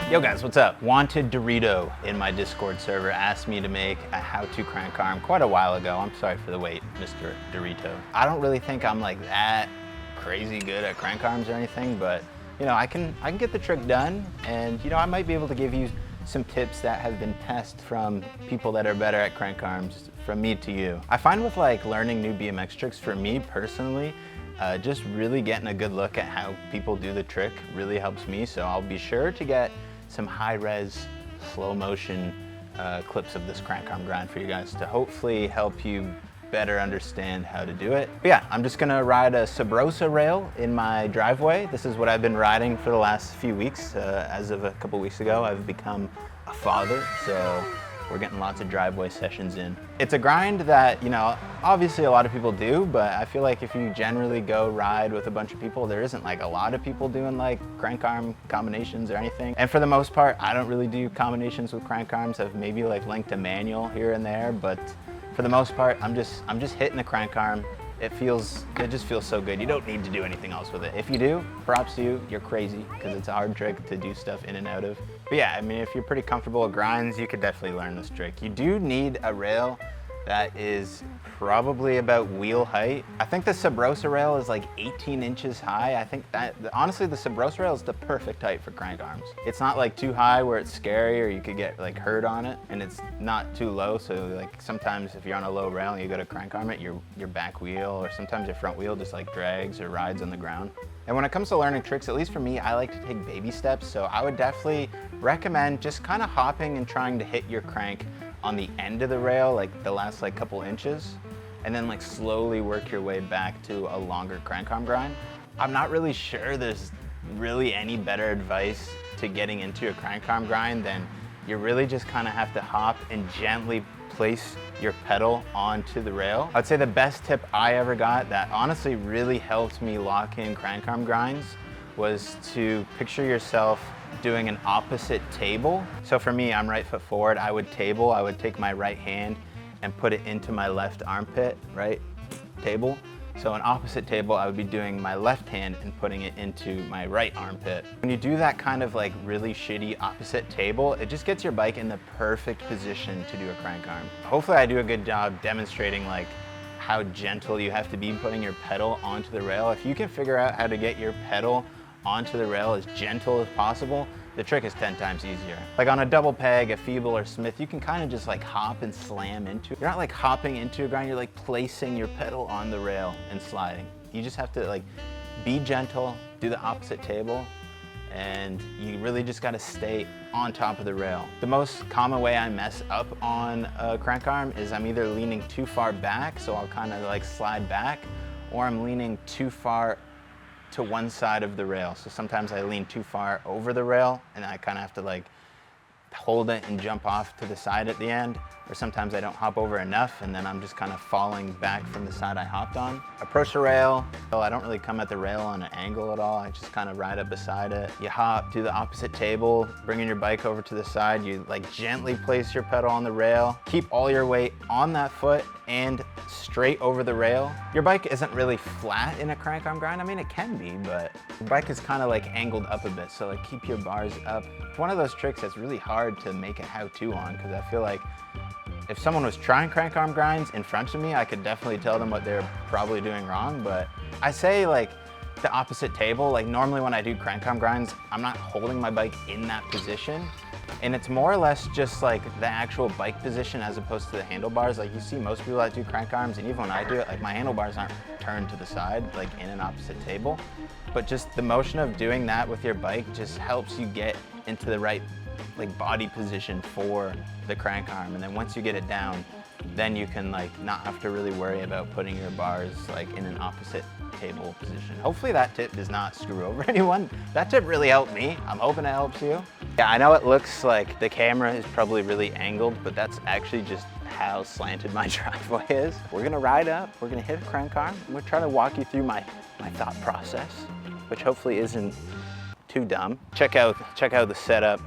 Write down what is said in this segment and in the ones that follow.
Yo guys, what's up? Wanted Dorito in my Discord server asked me to make a how-to crank arm quite a while ago. I'm sorry for the wait, Mr. Dorito. I don't really think I'm like that crazy good at crank arms or anything, but you know, I can get the trick done, and you know, I might be able to give you some tips that have been passed from people that are better at crank arms from me to you. I find with like learning new BMX tricks, for me personally, just really getting a good look at how people do the trick really helps me. So I'll be sure to get some high-res, slow-motion clips of this crank arm grind for you guys to hopefully help you better understand how to do it. But yeah, I'm just gonna ride a Sabrosa rail in my driveway. This is what I've been riding for the last few weeks. As of a couple weeks ago, I've become a father, so we're getting lots of driveway sessions in. It's a grind that, you know, obviously a lot of people do, but I feel like if you generally go ride with a bunch of people, there isn't like a lot of people doing like crank arm combinations or anything. And for the most part, I don't really do combinations with crank arms. I've maybe like linked a manual here and there, but for the most part, I'm just hitting the crank arm. It just feels so good. You don't need to do anything else with it. If you do, props to you, you're crazy, because it's a hard trick to do stuff in and out of. But yeah, I mean, if you're pretty comfortable with grinds, you could definitely learn this trick. You do need a rail that is probably about wheel height. I think the Sabrosa rail is like 18 inches high. I think that, honestly, the Sabrosa rail is the perfect height for crank arms. It's not like too high where it's scary or you could get like hurt on it, and it's not too low, so like sometimes if you're on a low rail and you go to crank arm it, your back wheel or sometimes your front wheel just like drags or rides on the ground. And when it comes to learning tricks, at least for me, I like to take baby steps, so I would definitely recommend just kind of hopping and trying to hit your crank on the end of the rail, like the last like couple inches, and then like slowly work your way back to a longer crank arm grind. I'm not really sure there's really any better advice to getting into a crank arm grind than you really just kind of have to hop and gently place your pedal onto the rail. I'd say the best tip I ever got that honestly really helped me lock in crank arm grinds was to picture yourself doing an opposite table. So for me, I'm right foot forward. I would take my right hand and put it into my left armpit, right? Table. So an opposite table, I would be doing my left hand and putting it into my right armpit. When you do that kind of like really shitty opposite table, it just gets your bike in the perfect position to do a crank arm. Hopefully I do a good job demonstrating like how gentle you have to be putting your pedal onto the rail. If you can figure out how to get your pedal onto the rail as gentle as possible, the trick is 10 times easier. Like on a double peg, a feeble or Smith, you can kind of just like hop and slam into it. You're not like hopping into a grind, you're like placing your pedal on the rail and sliding. You just have to like be gentle, do the opposite table, and you really just gotta stay on top of the rail. The most common way I mess up on a crank arm is I'm either leaning too far back, so I'll kind of like slide back, or I'm leaning too far to one side of the rail. So sometimes I lean too far over the rail and I kind of have to like hold it and jump off to the side at the end, or sometimes I don't hop over enough and then I'm just kind of falling back from the side I hopped on. Approach the rail. So I don't really come at the rail on an angle at all. I just kind of ride up beside it. You hop, do the opposite table, bringing your bike over to the side. You like gently place your pedal on the rail. Keep all your weight on that foot and straight over the rail. Your bike isn't really flat in a crank arm grind. I mean, it can be, but your bike is kind of like angled up a bit. So like keep your bars up. It's one of those tricks that's really hard to make a how-to on, because I feel like if someone was trying crank arm grinds in front of me, I could definitely tell them what they're probably doing wrong. But I say like the opposite table, like normally when I do crank arm grinds, I'm not holding my bike in that position. And it's more or less just like the actual bike position as opposed to the handlebars. Like you see most people that do crank arms, and even when I do it, like my handlebars aren't turned to the side, like in an opposite table. But just the motion of doing that with your bike just helps you get into the right like body position for the crank arm. And then once you get it down, then you can like not have to really worry about putting your bars like in an opposite table position. Hopefully that tip does not screw over anyone. That tip really helped me. I'm hoping it helps you. Yeah, I know it looks like the camera is probably really angled, but that's actually just how slanted my driveway is. We're gonna ride up, we're gonna hit a crank arm, and we're trying to walk you through my thought process, which hopefully isn't too dumb. Check out the setup.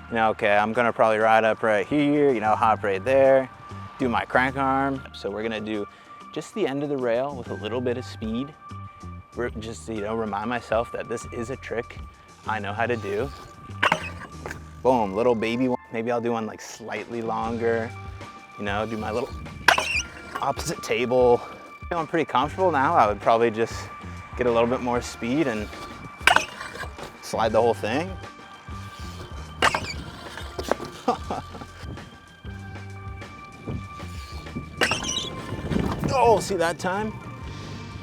You know, okay, I'm gonna probably ride up right here, you know, hop right there, do my crank arm. So we're gonna do just the end of the rail with a little bit of speed. Just, you know, remind myself that this is a trick I know how to do. Boom, little baby one. Maybe I'll do one like slightly longer, you know, do my little opposite table. Feeling pretty comfortable now. I would probably just get a little bit more speed and slide the whole thing. Oh, see that time?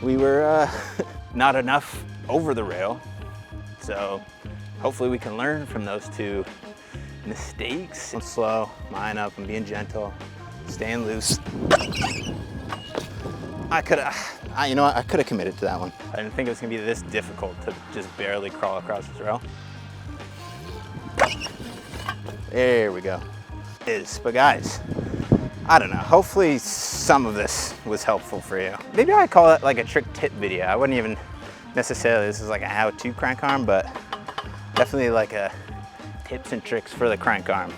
We were not enough over the rail. So hopefully we can learn from those two mistakes. I'm slow, line up, I'm being gentle, staying loose. You know what, I could have committed to that one. I didn't think it was gonna be this difficult to just barely crawl across this rail. There we go. But guys, I don't know, hopefully some of this was helpful for you. Maybe I'd call it like a trick tip video. I wouldn't even necessarily, this is like a how-to crank arm, but definitely like a tips and tricks for the crank arm.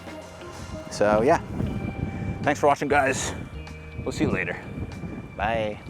So yeah, thanks for watching guys. We'll see you later. Bye.